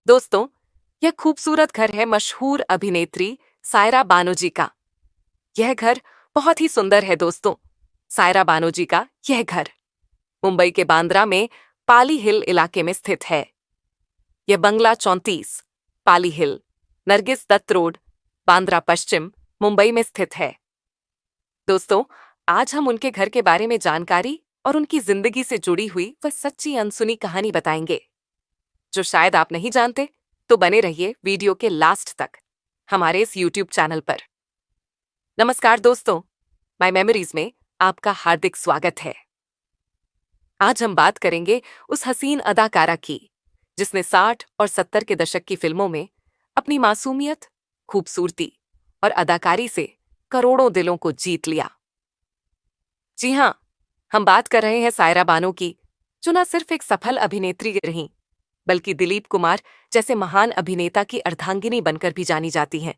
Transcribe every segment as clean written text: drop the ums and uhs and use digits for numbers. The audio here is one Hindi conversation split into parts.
दोस्तों, यह खूबसूरत घर है मशहूर अभिनेत्री सायरा बानो जी का। यह घर बहुत ही सुंदर है दोस्तों। सायरा बानो जी का यह घर मुंबई के बांद्रा में पाली हिल इलाके में स्थित है। यह बंगला 34 पाली हिल, नरगिस दत्त रोड, बांद्रा पश्चिम, मुंबई में स्थित है। दोस्तों, आज हम उनके घर के बारे में जानकारी और उनकी जिंदगी से जुड़ी हुई वह सच्ची अनसुनी कहानी बताएंगे, जो शायद आप नहीं जानते। तो बने रहिए वीडियो के लास्ट तक हमारे इस YouTube चैनल पर। नमस्कार दोस्तों, माय मेमोरीज में आपका हार्दिक स्वागत है। आज हम बात करेंगे उस हसीन अदाकारा की, जिसने 60 और 70 के दशक की फिल्मों में अपनी मासूमियत, खूबसूरती और अदाकारी से करोड़ों दिलों को जीत लिया। जी हां, हम बात कर रहे हैं सायरा बानो की, जो न सिर्फ एक सफल अभिनेत्री रहीं, बल्कि दिलीप कुमार जैसे महान अभिनेता की अर्धांगिनी बनकर भी जानी जाती हैं।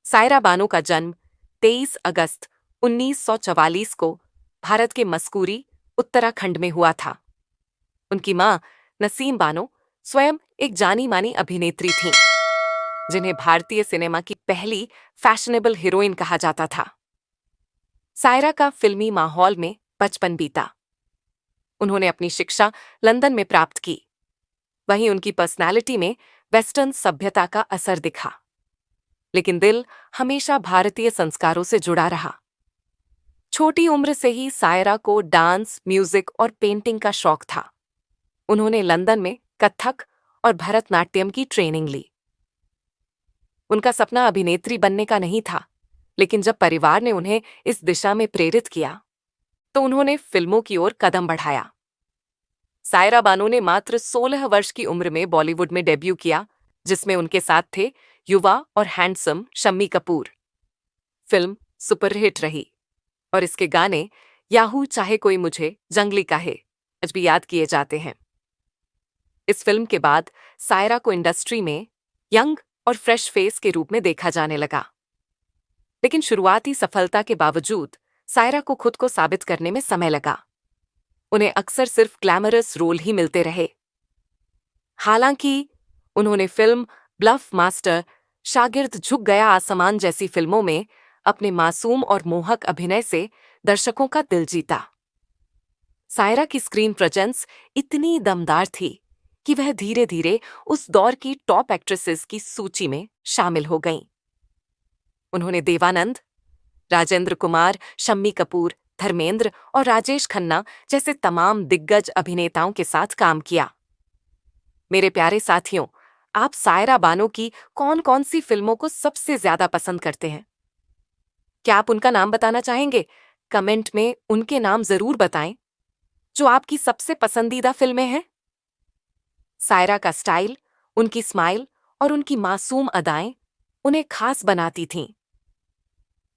सायरा बानो का जन्म 23 अगस्त 1944 को भारत के मस्कूरी, उत्तराखंड में हुआ था। उनकी मां नसीम बानो स्वयं एक जानी मानी अभिनेत्री थीं, जिन्हें भारतीय सिनेमा की पहली फैशनेबल हीरोइन कहा जाता था। सायरा का फिल्मी माहौल में बचपन बीता। उन्होंने अपनी शिक्षा लंदन में प्राप्त की। वहीं उनकी पर्सनालिटी में वेस्टर्न सभ्यता का असर दिखा, लेकिन दिल हमेशा भारतीय संस्कारों से जुड़ा रहा। छोटी उम्र से ही सायरा को डांस, म्यूजिक और पेंटिंग का शौक था। उन्होंने लंदन में कथक और भरतनाट्यम की ट्रेनिंग ली। उनका सपना अभिनेत्री बनने का नहीं था, लेकिन जब परिवार ने उन्हें इस दिशा में प्रेरित किया, तो उन्होंने फिल्मों की ओर कदम बढ़ाया। सायरा बानो ने मात्र 16 वर्ष की उम्र में बॉलीवुड में डेब्यू किया, जिसमें उनके साथ थे युवा और handsome Shammi Kapoor. Film superhit रही और इसके गाने याहू चाहे कोई मुझे, जंगली काहे आज भी याद किए जाते हैं। इस फिल्म के बाद सायरा को इंडस्ट्री में यंग और फ्रेश फेस के रूप में देखा जाने लगा, लेकिन शुरुआती सफलता के बावजूद सायरा को खुद को साबित करने में समय लगा। उन्हें अक्सर सिर्फ ग्लैमरस रोल ही मिलते रहे। हालांकि उन्होंने फिल्म ब्लफ मास्टर, शागिर्द झुक गया आसमान जैसी फिल्मों में अपने मासूम और मोहक अभिनय से दर्शकों का दिल जीता। सायरा की स्क्रीन प्रेजेंस इतनी दमदार थी कि वह धीरे धीरे उस दौर की टॉप एक्ट्रेसेस की सूची में शामिल हो गईं। उन्होंने देवानंद, राजेंद्र कुमार, शम्मी कपूर, धर्मेंद्र और राजेश खन्ना जैसे तमाम दिग्गज अभिनेताओं के साथ काम किया। मेरे प्यारे साथियों, आप सायरा बानो की कौन कौन सी फिल्मों को सबसे ज्यादा पसंद करते हैं? क्या आप उनका नाम बताना चाहेंगे? कमेंट में उनके नाम जरूर बताएं, जो आपकी सबसे पसंदीदा फिल्में हैं। सायरा का स्टाइल, उनकी स्माइल और उनकी मासूम अदाएं उन्हें खास बनाती थीं।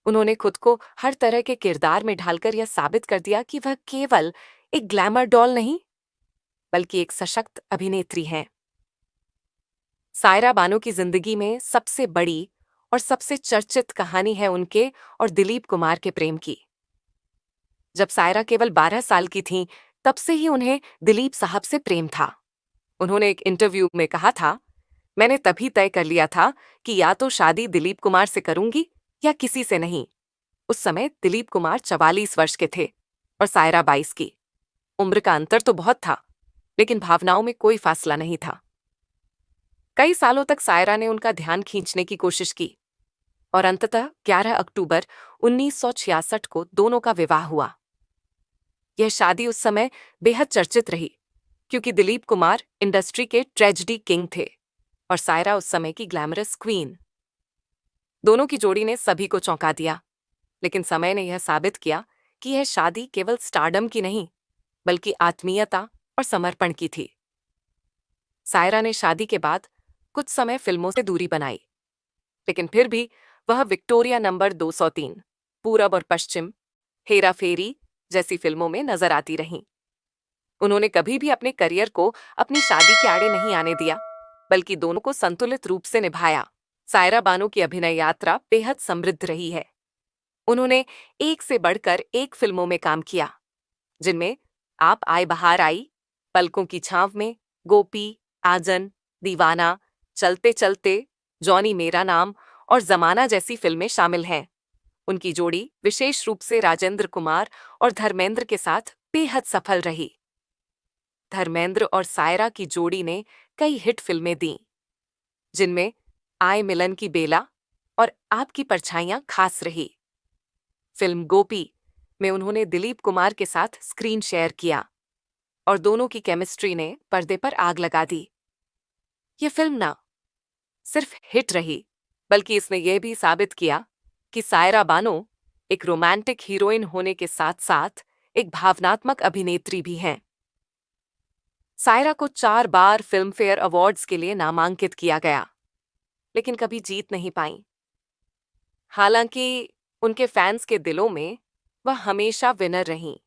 उन्होंने खुद को हर तरह के किरदार में ढालकर यह साबित कर दिया कि वह केवल एक ग्लैमर डॉल नहीं, बल्कि एक सशक्त अभिनेत्री हैं। सायरा बानो की जिंदगी में सबसे बड़ी और सबसे चर्चित कहानी है उनके और दिलीप कुमार के प्रेम की। जब सायरा केवल 12 साल की थीं, तब से ही उन्हें दिलीप साहब से प्रेम था। उन्होंने एक इंटरव्यू में कहा था, मैंने तभी तय कर लिया था कि या तो शादी दिलीप कुमार से करूंगी या किसी से नहीं। उस समय दिलीप कुमार 44 वर्ष के थे और सायरा 22 की। उम्र का अंतर तो बहुत था, लेकिन भावनाओं में कोई फासला नहीं था। कई सालों तक सायरा ने उनका ध्यान खींचने की कोशिश की और अंततः 11 अक्टूबर 1966 को दोनों का विवाह हुआ। यह शादी उस समय बेहद चर्चित रही, क्योंकि दिलीप कुमार इंडस्ट्री के ट्रेजेडी किंग थे और सायरा उस समय की ग्लैमरस क्वीन। दोनों की जोड़ी ने सभी को चौंका दिया, लेकिन समय ने यह साबित किया कि यह शादी केवल स्टारडम की नहीं, बल्कि आत्मीयता और समर्पण की थी। सायरा ने शादी के बाद कुछ समय फिल्मों से दूरी बनाई, लेकिन फिर भी वह विक्टोरिया नंबर 203, पूरब और पश्चिम, हेरा फेरी जैसी फिल्मों में नजर आती रहीं। उन्होंने कभी भी अपने करियर को अपनी शादी के आड़े नहीं आने दिया, बल्कि दोनों को संतुलित रूप से निभाया। सायरा बानो की अभिनय यात्रा बेहद समृद्ध रही है। उन्होंने एक से बढ़कर एक फिल्मों में काम किया, जिनमें आप आए बहार आई, पलकों की छांव में, गोपी, आजन, दीवाना, चलते चलते, जॉनी मेरा नाम और जमाना जैसी फिल्में शामिल हैं। उनकी जोड़ी विशेष रूप से राजेंद्र कुमार और धर्मेंद्र के साथ बेहद सफल रही। धर्मेंद्र और सायरा की जोड़ी ने कई हिट फिल्में दी, जिनमें आए मिलन की बेला और आपकी परछाइयां खास रही। फिल्म गोपी में उन्होंने दिलीप कुमार के साथ स्क्रीन शेयर किया और दोनों की केमिस्ट्री ने पर्दे पर आग लगा दी। ये फिल्म ना सिर्फ हिट रही, बल्कि इसने यह भी साबित किया कि सायरा बानो एक रोमांटिक हीरोइन होने के साथ साथ एक भावनात्मक अभिनेत्री भी हैं। सायरा को 4 बार फिल्म फेयर अवार्ड्स के लिए नामांकित किया गया, लेकिन कभी जीत नहीं पाई। हालांकि उनके फैंस के दिलों में वह हमेशा विनर रहीं।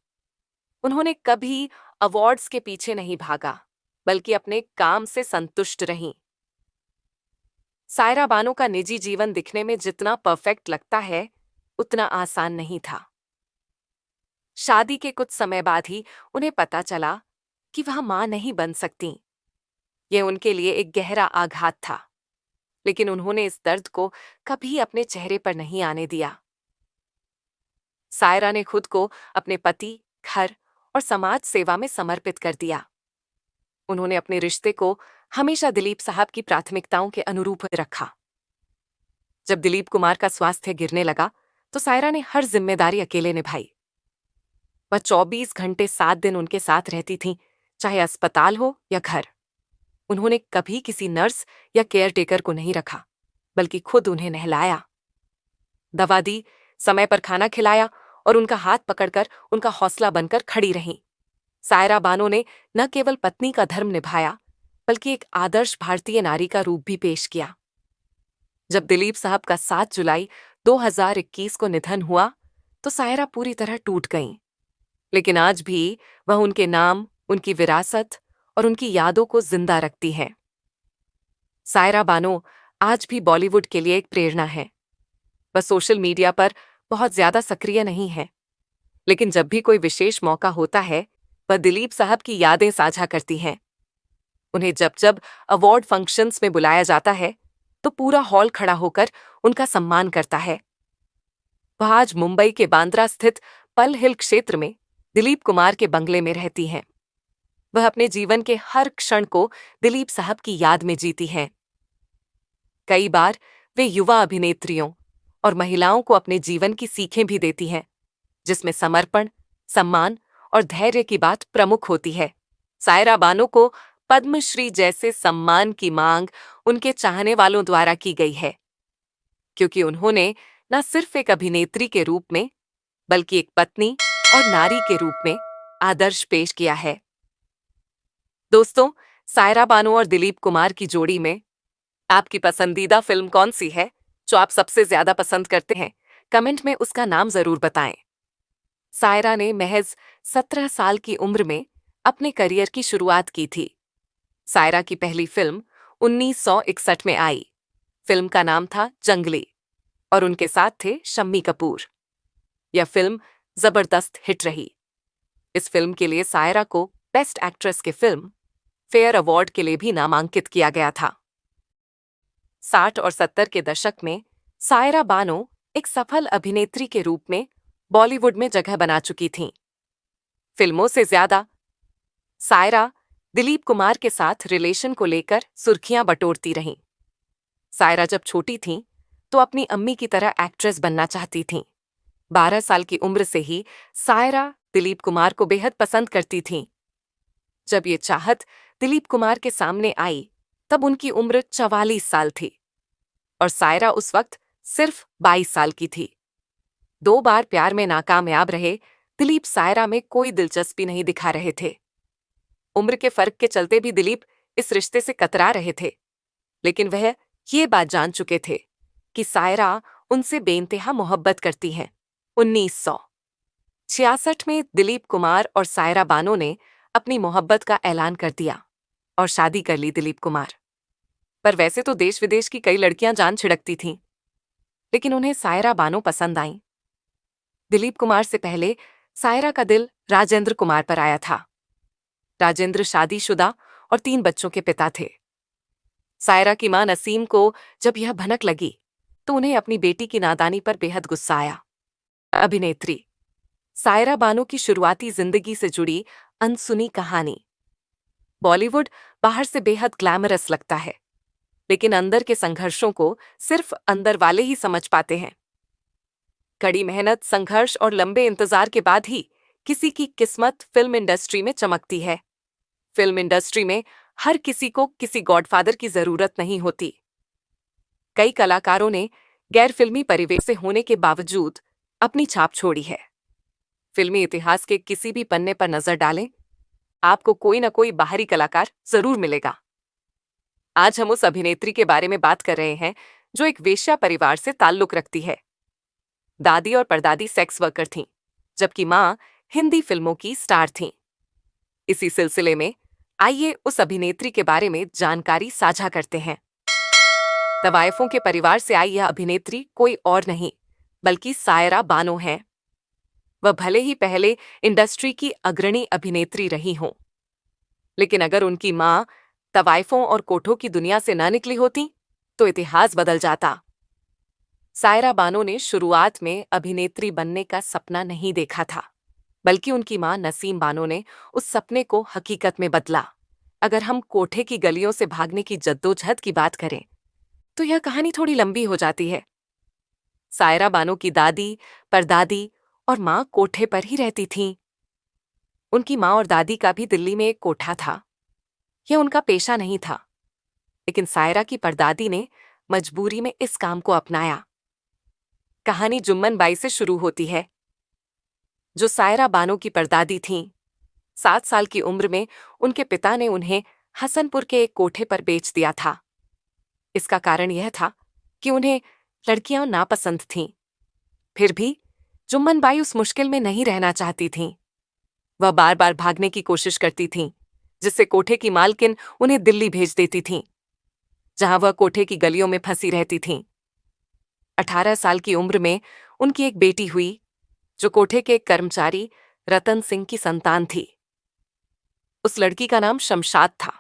उन्होंने कभी अवार्ड्स के पीछे नहीं भागा, बल्कि अपने काम से संतुष्ट रहीं। सायरा बानो का निजी जीवन दिखने में जितना परफेक्ट लगता है, उतना आसान नहीं था। शादी के कुछ समय बाद ही उन्हें पता चला कि वह मां नहीं बन सकती। यह उनके लिए एक गहरा आघात था, लेकिन उन्होंने इस दर्द को कभी अपने चेहरे पर नहीं आने दिया। सायरा ने खुद को अपने पति, घर और समाज सेवा में समर्पित कर दिया। उन्होंने अपने रिश्ते को हमेशा दिलीप साहब की प्राथमिकताओं के अनुरूप रखा। जब दिलीप कुमार का स्वास्थ्य गिरने लगा, तो सायरा ने हर जिम्मेदारी अकेले निभाई। वह 24 घंटे 7 दिन उनके साथ रहती थीं, चाहे अस्पताल हो या घर। उन्होंने कभी किसी नर्स या केयरटेकर को नहीं रखा, बल्कि खुद उन्हें नहलाया, दवा दी, समय पर खाना खिलाया और उनका हाथ पकड़कर उनका हौसला बनकर खड़ी रहीं। सायरा बानो ने न केवल पत्नी का धर्म निभाया, बल्कि एक आदर्श भारतीय नारी का रूप भी पेश किया। जब दिलीप साहब का 7 जुलाई 2021 को निधन हुआ, तो सायरा पूरी तरह टूट गईं। लेकिन आज भी वह उनके नाम, उनकी विरासत और उनकी यादों को जिंदा रखती है। सायरा बानो आज भी बॉलीवुड के लिए एक प्रेरणा है। वह सोशल मीडिया पर बहुत ज्यादा सक्रिय नहीं है, लेकिन जब भी कोई विशेष मौका होता है, वह दिलीप साहब की यादें साझा करती हैं। उन्हें जब जब अवार्ड फंक्शंस में बुलाया जाता है, तो पूरा हॉल खड़ा होकर उनका सम्मान करता है। वह आज मुंबई के बांद्रा स्थित पल हिल क्षेत्र में दिलीप कुमार के बंगले में रहती हैं। वह अपने जीवन के हर क्षण को दिलीप साहब की याद में जीती हैं। कई बार वे युवा अभिनेत्रियों और महिलाओं को अपने जीवन की सीखें भी देती हैं, जिसमें समर्पण, सम्मान और धैर्य की बात प्रमुख होती है। सायरा बानो को पद्मश्री जैसे सम्मान की मांग उनके चाहने वालों द्वारा की गई है, क्योंकि उन्होंने न सिर्फ एक अभिनेत्री के रूप में, बल्कि एक पत्नी और नारी के रूप में आदर्श पेश किया है। दोस्तों, सायरा बानो और दिलीप कुमार की जोड़ी में आपकी पसंदीदा फिल्म कौन सी है, जो आप सबसे ज्यादा पसंद करते हैं? कमेंट में उसका नाम जरूर बताएं। सायरा ने महज 17 साल की उम्र में अपने करियर की शुरुआत की थी। सायरा की पहली फिल्म 1961 में आई। फिल्म का नाम था जंगली और उनके साथ थे शम्मी कपूर। यह फिल्म जबरदस्त हिट रही। इस फिल्म के लिए सायरा को बेस्ट एक्ट्रेस के फिल्म फेयर अवार्ड के लिए भी नामांकित किया गया था। 60 और 70 के दशक में सायरा बानो एक सफल अभिनेत्री के रूप में बॉलीवुड में जगह बना चुकी थीं। फिल्मों से ज्यादा सायरा दिलीप कुमार के साथ रिलेशन को लेकर सुर्खियां बटोरती रहीं। सायरा जब छोटी थीं, तो अपनी अम्मी की तरह एक्ट्रेस बनना चाहती थीं। 12 साल की उम्र से ही सायरा दिलीप कुमार को बेहद पसंद करती थीं। जब ये चाहत दिलीप कुमार के सामने आई, तब उनकी उम्र 44 साल थी और सायरा उस वक्त सिर्फ 22 साल की थी। 2 बार प्यार में नाकामयाब रहे दिलीप सायरा में कोई दिलचस्पी नहीं दिखा रहे थे। उम्र के फर्क के चलते भी दिलीप इस रिश्ते से कतरा रहे थे, लेकिन वह ये बात जान चुके थे कि सायरा उनसे बेइंतहा मोहब्बत करती हैं। 1966 में दिलीप कुमार और सायरा बानो ने अपनी मोहब्बत का ऐलान कर दिया और शादी कर ली दिलीप कुमार। पर वैसे तो देश विदेश की कई लड़कियां जान छिड़कती थीं, लेकिन उन्हें सायरा बानो पसंद आईं। दिलीप कुमार से पहले सायरा का दिल राजेंद्र कुमार पर आया था। राजेंद्र शादीशुदा और 3 बच्चों के पिता थे। सायरा की मां नसीम को जब यह भनक लगी तो उन्हें अपनी बेटी की नादानी पर बेहद गुस्सा आया। अभिनेत्री सायरा बानो की शुरुआती जिंदगी से जुड़ी अनसुनी कहानी। बॉलीवुड बाहर से बेहद ग्लैमरस लगता है, लेकिन अंदर के संघर्षों को सिर्फ अंदर वाले ही समझ पाते हैं। कड़ी मेहनत, संघर्ष और लंबे इंतजार के बाद ही किसी की किस्मत फिल्म इंडस्ट्री में चमकती है। फिल्म इंडस्ट्री में हर किसी को किसी गॉडफादर की जरूरत नहीं होती। कई कलाकारों ने गैर फिल्मी परिवेश से होने के बावजूद अपनी छाप छोड़ी है। फिल्मी इतिहास के किसी भी पन्ने पर नजर डालें, आपको कोई न कोई बाहरी कलाकार जरूर मिलेगा। आज हम उस अभिनेत्री के बारे में बात कर रहे हैं जो एक वेश्या परिवार से ताल्लुक रखती है। दादी और परदादी सेक्स वर्कर थीं, जबकि मां हिंदी फिल्मों की स्टार थीं। इसी सिलसिले में आइए उस अभिनेत्री के बारे में जानकारी साझा करते हैं। तवायफों के परिवार से आई यह अभिनेत्री कोई और नहीं बल्कि सायरा बानो है। वह भले ही पहले इंडस्ट्री की अग्रणी अभिनेत्री रही हों, लेकिन अगर उनकी मां तवायफों और कोठों की दुनिया से न निकली होती तो इतिहास बदल जाता। सायरा बानो ने शुरुआत में अभिनेत्री बनने का सपना नहीं देखा था, बल्कि उनकी मां नसीम बानो ने उस सपने को हकीकत में बदला। अगर हम कोठे की गलियों से भागने की जद्दोजहद की बात करें तो यह कहानी थोड़ी लंबी हो जाती है। सायरा बानो की दादी, परदादी और मां कोठे पर ही रहती थीं। उनकी मां और दादी का भी दिल्ली में एक कोठा था। यह उनका पेशा नहीं था, लेकिन सायरा की परदादी ने मजबूरी में इस काम को अपनाया। कहानी जुम्मन बाई से शुरू होती है, जो सायरा बानो की परदादी थीं। 7 साल की उम्र में उनके पिता ने उन्हें हसनपुर के एक कोठे पर बेच दिया था। इसका कारण यह था कि उन्हें लड़कियां नापसंद थीं। फिर भी जुम्मन बाई उस मुश्किल में नहीं रहना चाहती थीं। वह बार बार भागने की कोशिश करती थीं, जिससे कोठे की मालकिन उन्हें दिल्ली भेज देती थीं, जहां वह कोठे की गलियों में फंसी रहती थीं। 18 साल की उम्र में उनकी एक बेटी हुई, जो कोठे के एक कर्मचारी रतन सिंह की संतान थी। उस लड़की का नाम शमशाद था।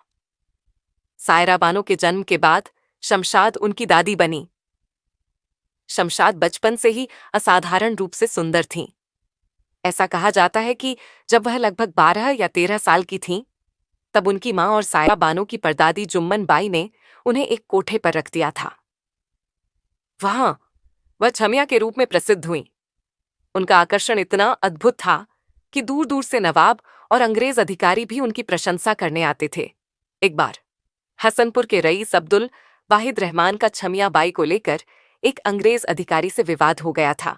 सायरा बानो के जन्म के बाद शमशाद उनकी दादी बनी। शमशाद बचपन से ही असाधारण रूप से सुंदर थीं। ऐसा कहा जाता है कि जब वह लगभग 12 या 13 साल की थीं, तब उनकी मां और सायरा बानो की परदादी जुम्मन बाई ने उन्हें एक कोठे पर रख दिया था। वहां वह छमिया के रूप में प्रसिद्ध हुईं। उनका आकर्षण इतना अद्भुत था कि दूर दूर से नवाब और अंग्रेज अधिकारी भी उनकी प्रशंसा करने आते थे। एक बार हसनपुर के रईस अब्दुल वाहिद रहमान का छमिया बाई को लेकर एक अंग्रेज अधिकारी से विवाद हो गया था।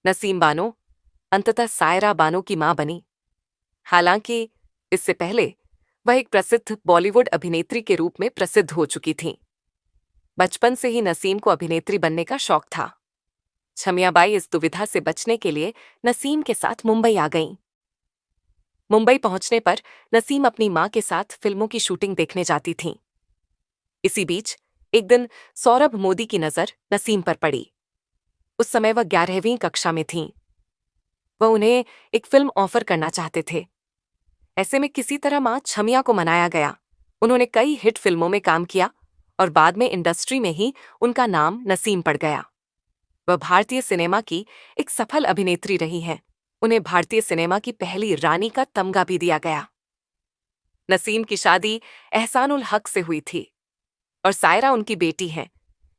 नसीम बानो अंततः सायरा बानो की मां बनी। हालांकि इससे पहले वह एक प्रसिद्ध बॉलीवुड अभिनेत्री के रूप में प्रसिद्ध हो चुकी थीं। बचपन से ही नसीम को अभिनेत्री बनने का शौक था। छमिया बाई इस दुविधा से बचने के लिए नसीम के साथ मुंबई आ गईं। मुंबई पहुंचने पर नसीम अपनी मां के साथ फिल्मों की शूटिंग देखने जाती थीं। इसी बीच एक दिन सौरभ मोदी की नजर नसीम पर पड़ी। उस समय वह 11वीं कक्षा में थीं। वह उन्हें एक फिल्म ऑफर करना चाहते थे। ऐसे में किसी तरह मां छमिया को मनाया गया। उन्होंने कई हिट फिल्मों में काम किया और बाद में इंडस्ट्री में ही उनका नाम नसीम पड़ गया। वह भारतीय सिनेमा की एक सफल अभिनेत्री रही हैं। उन्हें भारतीय सिनेमा की पहली रानी का तमगा भी दिया गया। नसीम की शादी एहसानुल हक से हुई थी और सायरा उनकी बेटी हैं,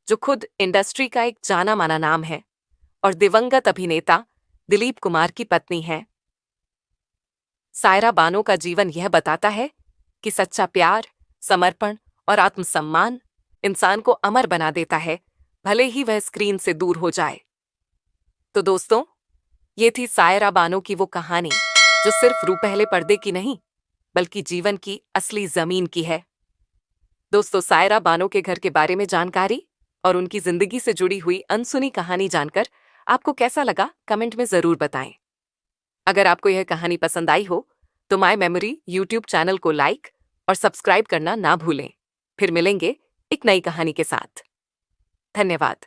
जो खुद इंडस्ट्री का एक जाना माना नाम है और दिवंगत अभिनेता दिलीप कुमार की पत्नी है। सायरा बानो का जीवन यह बताता है कि सच्चा प्यार, समर्पण और आत्मसम्मान इंसान को अमर बना देता है, भले ही वह स्क्रीन से दूर हो जाए। तो दोस्तों, ये थी सायरा बानो की वो कहानी जो सिर्फ रूपहले पर्दे की नहीं, बल्कि जीवन की असली जमीन की है। दोस्तों, सायरा बानो के घर के बारे में जानकारी और उनकी जिंदगी से जुड़ी हुई अनसुनी कहानी जानकर आपको कैसा लगा, कमेंट में जरूर बताएं। अगर आपको यह कहानी पसंद आई हो तो माय मेमोरी यूट्यूब चैनल को लाइक और सब्सक्राइब करना ना भूलें। फिर मिलेंगे एक नई कहानी के साथ। धन्यवाद।